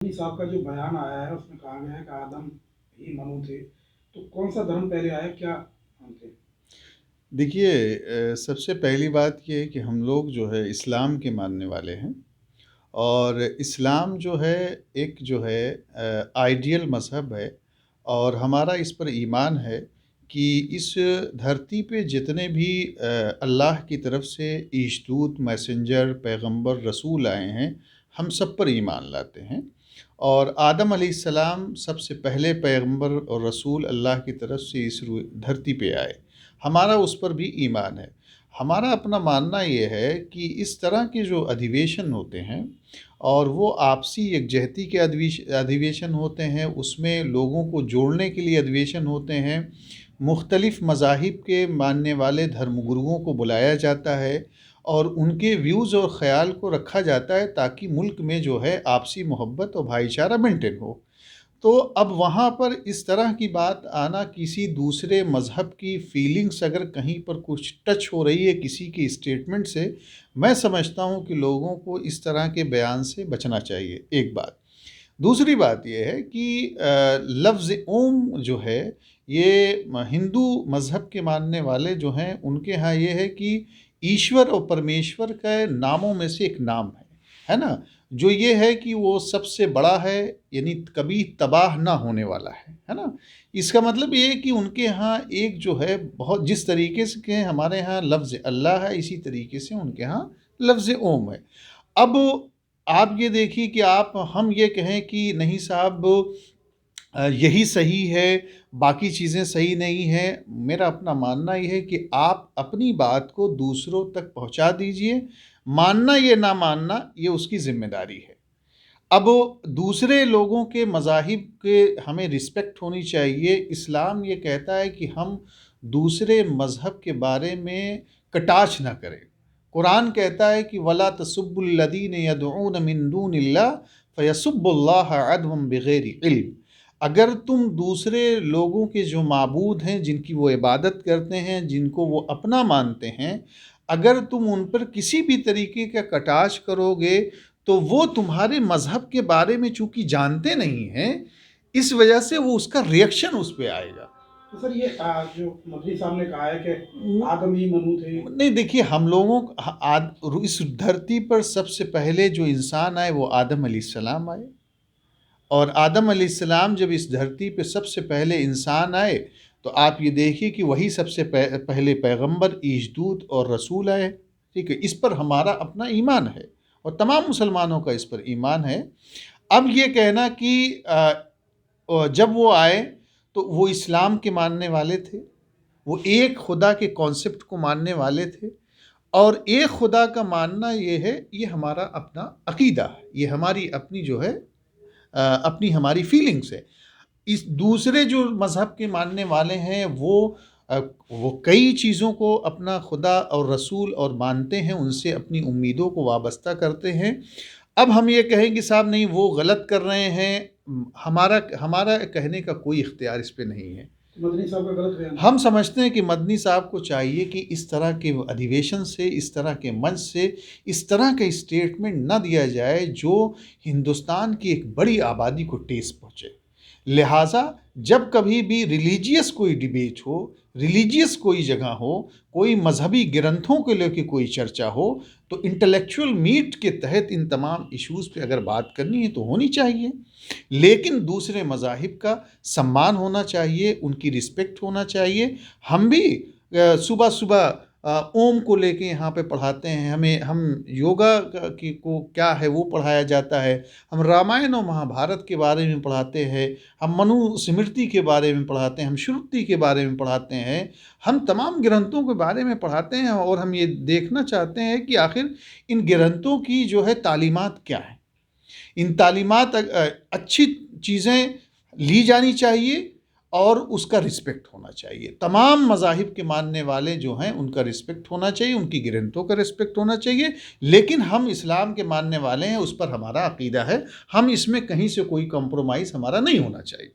مدنی صاحب کا جو بیان آیا ہے اس میں کہا گیا ہے کہ آدم ہی منو تھے، تو کون سا دھرم پہلے آیا، کیا ہم تھے؟ دیکھیے، سب سے پہلی بات یہ ہے کہ ہم لوگ جو ہے اسلام کے ماننے والے ہیں، اور اسلام جو ہے ایک جو ہے آئیڈیل مذہب ہے، اور ہمارا اس پر ایمان ہے کہ اس دھرتی پہ جتنے بھی اللہ کی طرف سے عیشدود میسنجر پیغمبر رسول آئے ہیں، ہم سب پر ایمان لاتے ہیں، اور آدم علیہ السلام سب سے پہلے پیغمبر اور رسول اللہ کی طرف سے اس دھرتی پہ آئے، ہمارا اس پر بھی ایمان ہے۔ ہمارا اپنا ماننا یہ ہے کہ اس طرح کے جو ادھیویشن ہوتے ہیں، اور وہ آپسی یکجہتی کے ادھیویشن ہوتے ہیں، اس میں لوگوں کو جوڑنے کے لیے ادھیویشن ہوتے ہیں، مختلف مذاہب کے ماننے والے دھرم گروؤں کو بلایا جاتا ہے، اور ان کے ویوز اور خیال کو رکھا جاتا ہے تاکہ ملک میں جو ہے آپسی محبت اور بھائی چارہ مینٹین ہو۔ تو اب وہاں پر اس طرح کی بات آنا، کسی دوسرے مذہب کی فیلنگز اگر کہیں پر کچھ ٹچ ہو رہی ہے کسی کی اسٹیٹمنٹ سے، میں سمجھتا ہوں کہ لوگوں کو اس طرح کے بیان سے بچنا چاہیے، ایک بات۔ دوسری بات یہ ہے کہ لفظ اوم جو ہے، یہ ہندو مذہب کے ماننے والے جو ہیں ان کے ہاں یہ ہے کہ ایشور اور پرمیشور کا ناموں میں سے ایک نام ہے نا، جو یہ ہے کہ وہ سب سے بڑا ہے، یعنی کبھی تباہ نہ ہونے والا ہے نا۔ اس کا مطلب یہ ہے کہ ان کے ہاں ایک جو ہے بہت، جس طریقے سے کہ ہمارے ہاں لفظ اللہ ہے، اسی طریقے سے ان کے ہاں لفظ اوم ہے۔ اب آپ یہ دیکھیے کہ ہم یہ کہیں کہ نہیں صاحب یہی صحیح ہے، باقی چیزیں صحیح نہیں ہیں، میرا اپنا ماننا یہ ہے کہ آپ اپنی بات کو دوسروں تک پہنچا دیجئے، ماننا یہ نہ ماننا یہ اس کی ذمہ داری ہے۔ اب دوسرے لوگوں کے مذاہب کے ہمیں رسپیکٹ ہونی چاہیے۔ اسلام یہ کہتا ہے کہ ہم دوسرے مذہب کے بارے میں کٹاچ نہ کریں۔ قرآن کہتا ہے کہ وَلَا تَسُبُّوا الَّذِينَ يَدْعُونَ مِن دُونِ اللَّهِ فَيَسُبُّوا اللَّهَ عَدْوًا بِغَيْرِ عِلْمٍ۔ اگر تم دوسرے لوگوں کے جو معبود ہیں، جن کی وہ عبادت کرتے ہیں، جن کو وہ اپنا مانتے ہیں، اگر تم ان پر کسی بھی طریقے کا کٹاچ کرو گے تو وہ تمہارے مذہب کے بارے میں چونکہ جانتے نہیں ہیں، اس وجہ سے وہ اس کا ریئیکشن اس پہ آئے گا۔ تو سر یہ جو مدنی صاحب نے کہا ہے کہ آدم ہی منو تھے، نہیں، دیکھیے ہم لوگوں اس دھرتی پر سب سے پہلے جو انسان آئے وہ آدم علیہ السلام آئے، اور آدم علیہ السلام جب اس دھرتی پہ سب سے پہلے انسان آئے تو آپ یہ دیکھیے کہ وہی سب سے پہلے پیغمبر عیشدود اور رسول آئے، ٹھیک ہے۔ اس پر ہمارا اپنا ایمان ہے، اور تمام مسلمانوں کا اس پر ایمان ہے۔ اب یہ کہنا کہ جب وہ آئے تو وہ اسلام کے ماننے والے تھے، وہ ایک خدا کے کانسیپٹ کو ماننے والے تھے، اور ایک خدا کا ماننا یہ ہے، یہ ہمارا اپنا عقیدہ ہے، یہ ہماری اپنی جو ہے اپنی ہماری فیلنگس ہے۔ اس دوسرے جو مذہب کے ماننے والے ہیں وہ کئی چیزوں کو اپنا خدا اور رسول اور مانتے ہیں، ان سے اپنی امیدوں کو وابستہ کرتے ہیں۔ اب ہم یہ کہیں کہ صاحب نہیں وہ غلط کر رہے ہیں، ہمارا کہنے کا کوئی اختیار اس پہ نہیں ہے۔ مدنی صاحب کا غلط بیان ہم سمجھتے ہیں کہ مدنی صاحب کو چاہیے کہ اس طرح کے ادھیویشن سے، اس طرح کے منچ سے اس طرح کا اسٹیٹمنٹ نہ دیا جائے جو ہندوستان کی ایک بڑی آبادی کو ٹھیس پہنچے۔ لہٰذا جب کبھی بھی ریلیجیس کوئی ڈیبیٹ ہو، ریلیجیس کوئی جگہ ہو، کوئی مذہبی گرنتھوں کو لے کے کوئی چرچا ہو، تو انٹلیکچول میٹ کے تحت ان تمام ایشوز پہ اگر بات کرنی ہے تو ہونی چاہیے، لیکن دوسرے مذاہب کا سمان ہونا چاہیے، ان کی رسپیکٹ ہونا چاہیے۔ ہم بھی صبح صبح اوم کو لے کے یہاں پہ پڑھاتے ہیں، ہم یوگا کو کیا ہے وہ پڑھایا جاتا ہے، ہم رامائن اور مہابھارت کے بارے میں پڑھاتے ہیں، ہم منو سمرتی کے بارے میں پڑھاتے ہیں، ہم شروتی کے بارے میں پڑھاتے ہیں، ہم تمام گرنتھوں کے بارے میں پڑھاتے ہیں، اور ہم یہ دیکھنا چاہتے ہیں کہ آخر ان گرنتھوں کی جو ہے تعلیمات کیا ہیں۔ ان تعلیمات اچھی چیزیں لی جانی چاہیے، اور اس کا رسپیکٹ ہونا چاہیے۔ تمام مذاہب کے ماننے والے جو ہیں ان کا رسپیکٹ ہونا چاہیے، ان کی گرنتھوں کا رسپیکٹ ہونا چاہیے، لیکن ہم اسلام کے ماننے والے ہیں، اس پر ہمارا عقیدہ ہے، ہم اس میں کہیں سے کوئی کمپرومائز ہمارا نہیں ہونا چاہیے۔